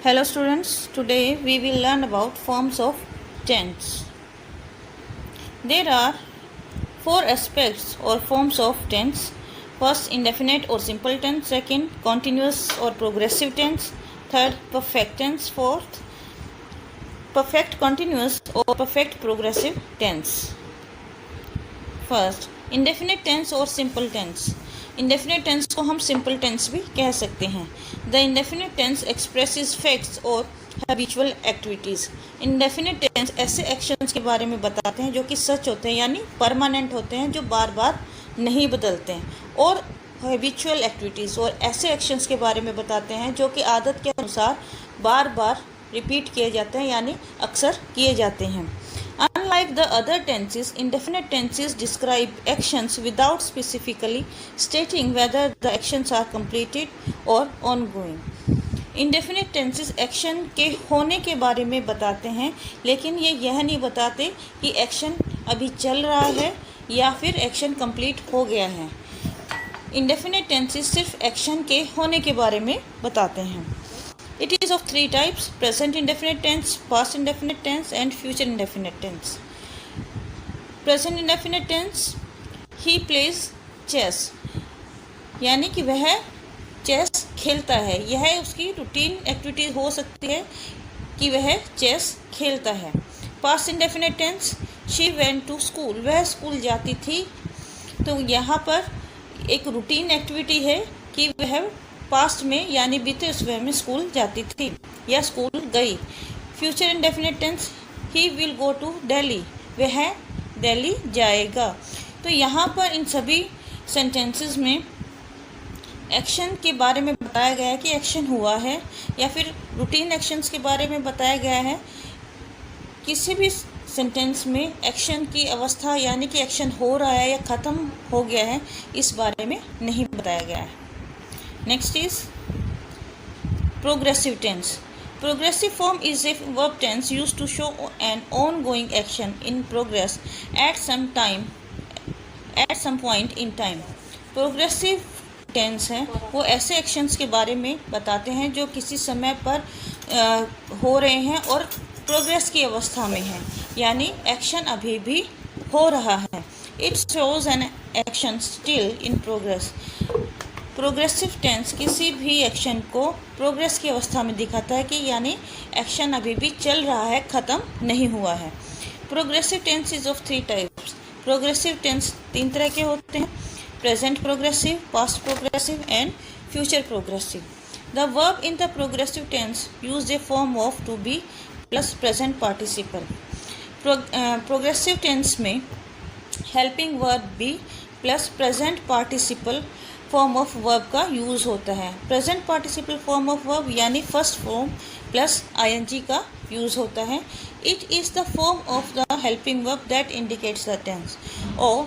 Hello students, today we will learn about forms of tense. There are four aspects or forms of tense. First, indefinite or simple tense. Second, continuous or progressive tense. Third, perfect tense. Fourth, perfect continuous or perfect progressive tense. First, indefinite tense और simple tense. Indefinite tense को हम simple tense भी कह सकते हैं. The indefinite tense expresses facts और habitual activities. Indefinite tense ऐसे actions के बारे में बताते हैं जो कि सच होते हैं यानी परमानेंट होते हैं, जो बार बार नहीं बदलते हैं. और हैबिचुअल एक्टिविटीज़ और ऐसे एक्शंस के बारे में बताते हैं जो कि आदत के अनुसार बार बार रिपीट किए जाते हैं यानी अक्सर किए जाते हैं. Unlike the other tenses, indefinite tenses describe actions without specifically stating whether the actions are completed or ongoing. Indefinite tenses action के होने के बारे में बताते हैं, लेकिन ये यह नहीं बताते कि एक्शन अभी चल रहा है या फिर एक्शन कंप्लीट हो गया है. Indefinite tenses सिर्फ एक्शन के होने के बारे में बताते हैं. It is of three types: present indefinite tense, past indefinite tense and future indefinite tense. Present indefinite tense, he plays chess, यानी कि वह चेस खेलता है. यह उसकी रूटीन एक्टिविटी हो सकती है कि वह चेस खेलता है. Past indefinite tense, she went to school, वह स्कूल जाती थी. तो यहाँ पर एक रूटीन एक्टिविटी है कि वह पास्ट में यानी बीते समय में स्कूल जाती थी या स्कूल गई. Future indefinite tense, he will go to Delhi, वह दिल्ली जाएगा. तो यहाँ पर इन सभी सेंटेंसेस में एक्शन के बारे में बताया गया है कि एक्शन हुआ है या फिर रूटीन एक्शंस के बारे में बताया गया है. किसी भी सेंटेंस में एक्शन की अवस्था यानी कि एक्शन हो रहा है या ख़त्म हो गया है इस बारे में नहीं बताया गया है. Next is progressive tense. Progressive form is a verb tense used to show an ongoing action in progress at some point in time. Progressive tense है वो ऐसे actions के बारे में बताते हैं जो किसी समय पर हो रहे हैं और प्रोग्रेस की अवस्था में हैं, यानी एक्शन अभी भी हो रहा है. It shows an action still in progress. Progressive tense किसी भी एक्शन को प्रोग्रेस की अवस्था में दिखाता है कि यानी एक्शन अभी भी चल रहा है, ख़त्म नहीं हुआ है. Progressive tense is of three types. Progressive tense तीन तरह के होते हैं: present progressive, past progressive and future progressive. The verb in the progressive tense use a form of to be plus present participle. Progressive tense में helping verb be plus present participle form of verb का use होता है. Present participle form of verb यानी first form plus ING का use होता है. It is the form of the helping verb that indicates the tense. और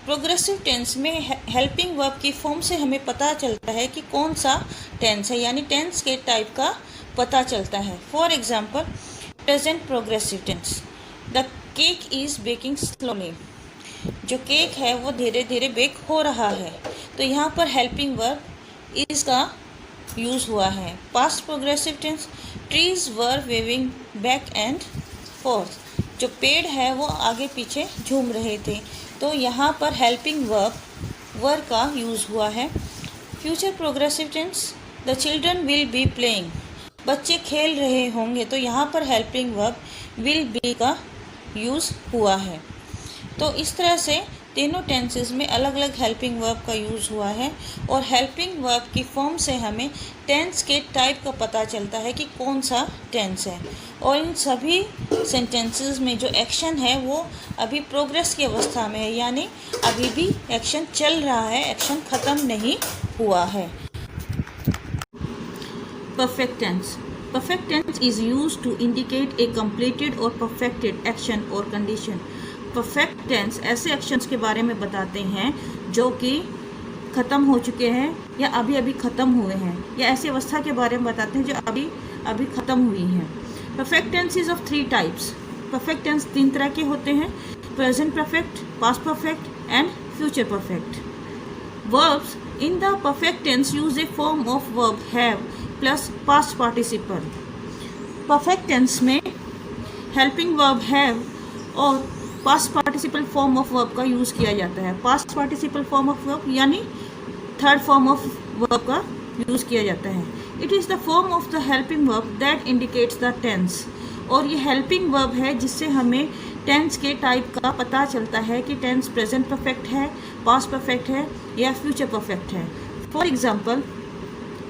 progressive tense में helping verb की फॉर्म से हमें पता चलता है कि कौन सा टेंस है, यानी टेंस के टाइप का पता चलता है. For example, present progressive tense, the cake is baking slowly, जो केक है वो धीरे धीरे बेक हो रहा है. तो यहाँ पर हेल्पिंग वर्ब इज का यूज़ हुआ है. Past progressive tense, trees were waving back and forth, जो पेड़ है वो आगे पीछे झूम रहे थे. तो यहाँ पर हेल्पिंग वर्ब का यूज़ हुआ है. Future progressive tense, the children will be playing, बच्चे खेल रहे होंगे. तो यहाँ पर हेल्पिंग वर्ब विल बी का यूज़ हुआ है. तो इस तरह से तीनों टेंसेस में अलग अलग हेल्पिंग वर्ब का यूज़ हुआ है और हेल्पिंग वर्ब की फॉर्म से हमें टेंस के टाइप का पता चलता है कि कौन सा टेंस है. और इन सभी सेंटेंसेस में जो एक्शन है वो अभी प्रोग्रेस की अवस्था में है, यानी अभी भी एक्शन चल रहा है, एक्शन ख़त्म नहीं हुआ है. Perfect tense. Perfect tense is used to indicate a completed or perfected action or condition. Perfect tense ऐसे एक्शंस के बारे में बताते हैं जो कि ख़त्म हो चुके हैं या अभी अभी ख़त्म हुए हैं, या ऐसी अवस्था के बारे में बताते हैं जो अभी अभी ख़त्म हुई हैं. Perfect tense is of three types. Perfect tense तीन तरह के होते हैं: present perfect, past perfect and future perfect. Verbs in the perfect tense use a form of verb have plus past participle. Perfect tense में helping verb have और past participle form of verb का use किया जाता है। Past participle form of verb यानी third form of verb का use किया जाता है। It is the form of the helping verb that indicates the tense. और ये हेल्पिंग वर्ब है जिससे हमें टेंस के टाइप का पता चलता है कि टेंस प्रेजेंट परफेक्ट है, पास्ट परफेक्ट है या फ्यूचर परफेक्ट है। For example,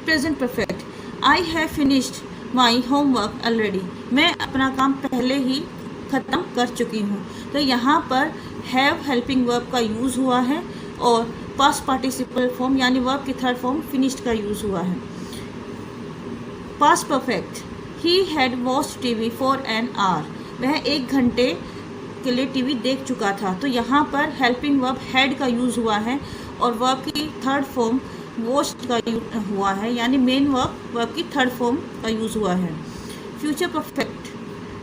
present perfect, I have finished my homework already. मैं अपना काम पहले ही ख़त्म कर चुकी हूँ। तो यहाँ पर हैव हेल्पिंग वर्ब का यूज़ हुआ है और पास्ट पार्टिसिपल फॉर्म यानी वर्ब की थर्ड फॉर्म फिनिश्ड का यूज़ हुआ है। Past perfect, he had watched TV for an our. वह 1 घंटे के लिए टीवी देख चुका था। तो यहाँ पर हेल्पिंग वर्ब हैड का यूज़ हुआ है और वर्ब की थर्ड फॉर्म वॉच्ड का हुआ है, यानी मेन वर्ब की थर्ड फॉर्म का यूज़ हुआ है। Future perfect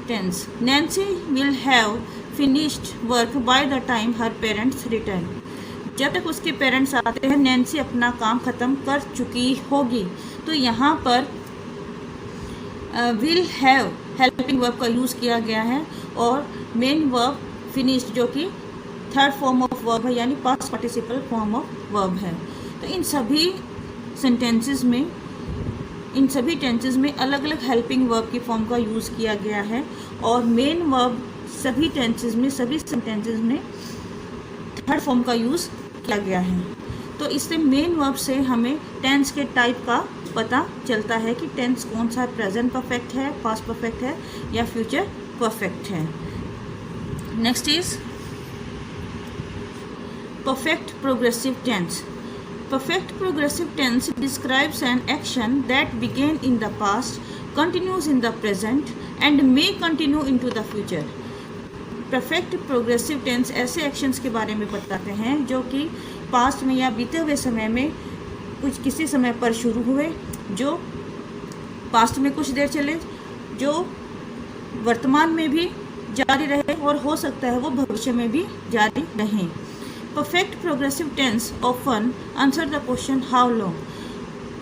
tense, Nancy will have finished work by the time her parents return. जब तक उसके पेरेंट्स आते हैं नैन्सी अपना काम ख़त्म कर चुकी होगी। तो यहाँ पर विल हैव हेल्पिंग वर्ब का यूज़ किया गया है और मेन वर्ब फिनिश्ड जो कि थर्ड फॉर्म ऑफ वर्ब है यानी past participle form of verb है। तो इन सभी टेंसेस में अलग अलग हेल्पिंग वर्ब की फॉर्म का यूज़ किया गया है और मेन वर्ब सभी सेंटेंसेस में थर्ड फॉर्म का यूज़ किया गया है। तो इससे मेन वर्ब से हमें टेंस के टाइप का पता चलता है कि टेंस कौन सा प्रेजेंट परफेक्ट है, पास्ट परफेक्ट है या फ्यूचर परफेक्ट है। Next is perfect progressive tense. Perfect progressive tense describes an action that began in the past, continues in the present, and may continue into the future. Perfect progressive tense ऐसे actions के बारे में बताते हैं जो कि past में या बीते हुए समय में किसी समय पर शुरू हुए, जो पास्ट में कुछ देर चले, जो वर्तमान में भी जारी रहे और हो सकता है वो भविष्य में भी जारी रहें। Perfect progressive tense often answer the question how long.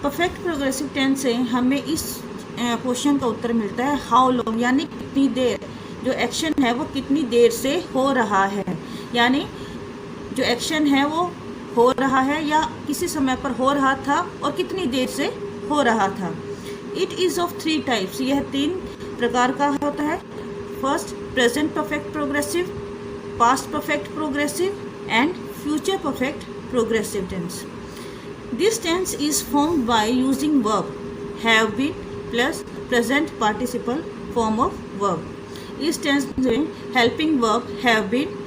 Perfect progressive tense से हमें इस क्वेश्चन का उत्तर मिलता है how long, यानी कितनी देर, जो एक्शन है वो कितनी देर से हो रहा है, यानी जो एक्शन है वो हो रहा है या किसी समय पर हो रहा था और कितनी देर से हो रहा था। It is of 3 types. यह 3 प्रकार का होता है। First, present perfect progressive, past perfect progressive and future perfect progressive tense. This tense is formed by using verb have been plus present participle form of verb. इस tense में helping verb have been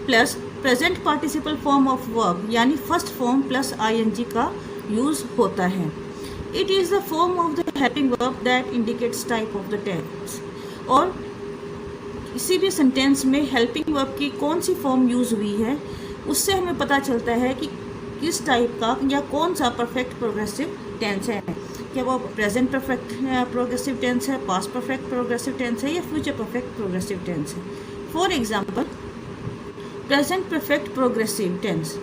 plus present participle form of verb यानी first form plus ing का use होता है। It is the form of the helping verb that indicates type of the tense. और किसी भी sentence में helping verb की कौन सी फॉर्म यूज़ हुई है उससे हमें पता चलता है कि किस टाइप का या कौन सा परफेक्ट प्रोग्रेसिव टेंस है। क्या वो प्रेजेंट परफेक्ट प्रोग्रेसिव टेंस है, पास्ट परफेक्ट प्रोग्रेसिव टेंस है या फ्यूचर परफेक्ट प्रोग्रेसिव टेंस है। For example, present perfect progressive tense,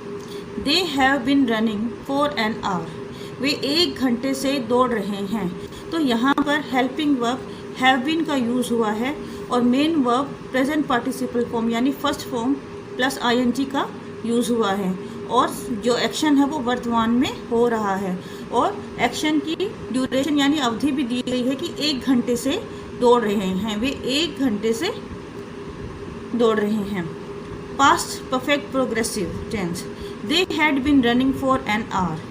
they have been running for an hour. वे 1 घंटे से दौड़ रहे हैं। तो यहाँ पर हेल्पिंग वर्ब हैव बीन का यूज़ हुआ है और main verb present participle form यानी फर्स्ट फॉर्म प्लस ing का यूज़ हुआ है और जो एक्शन है वो वर्तमान में हो रहा है और एक्शन की ड्यूरेशन यानी अवधि भी दी गई है कि 1 घंटे से दौड़ रहे हैं। वे 1 घंटे से दौड़ रहे हैं। Past perfect progressive tense, they had been running for an hour.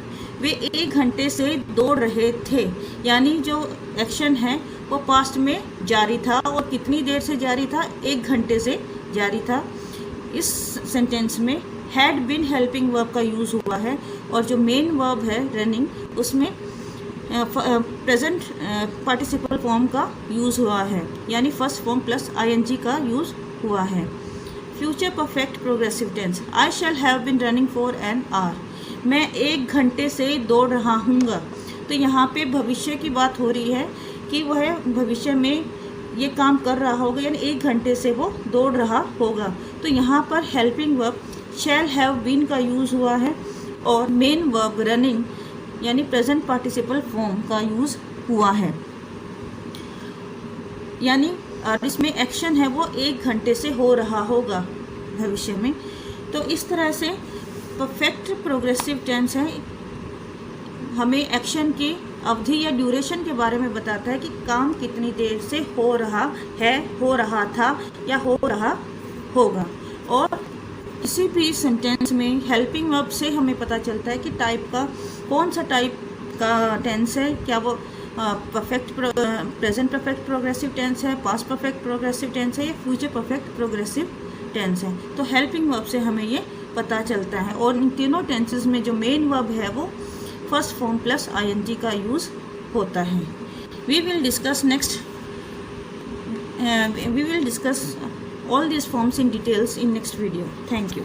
वे 1 घंटे से दौड़ रहे थे, यानी जो एक्शन है वो पास्ट में जारी था और कितनी देर से जारी था, 1 घंटे से जारी था। इस सेंटेंस में हैड बीन हेल्पिंग वर्ब का यूज़ हुआ है और जो मेन वर्ब है रनिंग उसमें प्रेजेंट पार्टिसिपल फॉर्म का यूज़ हुआ है यानी फर्स्ट फॉर्म प्लस ing का यूज़ हुआ है। Future perfect progressive tense, I shall have been running for an hour. मैं 1 घंटे से दौड़ रहा हूँगा। तो यहाँ पे भविष्य की बात हो रही है कि वह भविष्य में ये काम कर रहा होगा यानी 1 घंटे से वो दौड़ रहा होगा। तो यहाँ पर helping verb shall have been का यूज़ हुआ है और मेन वर्ब रनिंग यानी प्रेजेंट पार्टिसिपल फॉर्म का यूज़ हुआ है, यानी इसमें एक्शन है वो 1 घंटे से हो रहा होगा भविष्य में। तो इस तरह से परफेक्ट प्रोग्रेसिव टेंस है, हमें एक्शन की अवधि या ड्यूरेशन के बारे में बताता है कि काम कितनी देर से हो रहा है, हो रहा था या हो रहा होगा। और किसी भी सेंटेंस में हेल्पिंग वर्ब से हमें पता चलता है कि टाइप का कौन सा टाइप का टेंस है, क्या वो प्रेजेंट परफेक्ट प्रोग्रेसिव टेंस है, पास्ट परफेक्ट प्रोग्रेसिव टेंस है या फ्यूचर परफेक्ट प्रोग्रेसिव टेंस है। तो हेल्पिंग वर्ब से हमें ये पता चलता है। और इन तीनों टेंसेस में जो मेन वर्ब है वो फर्स्ट फॉर्म प्लस ing का यूज़ होता है। We will discuss all these forms in details in next video. Thank you.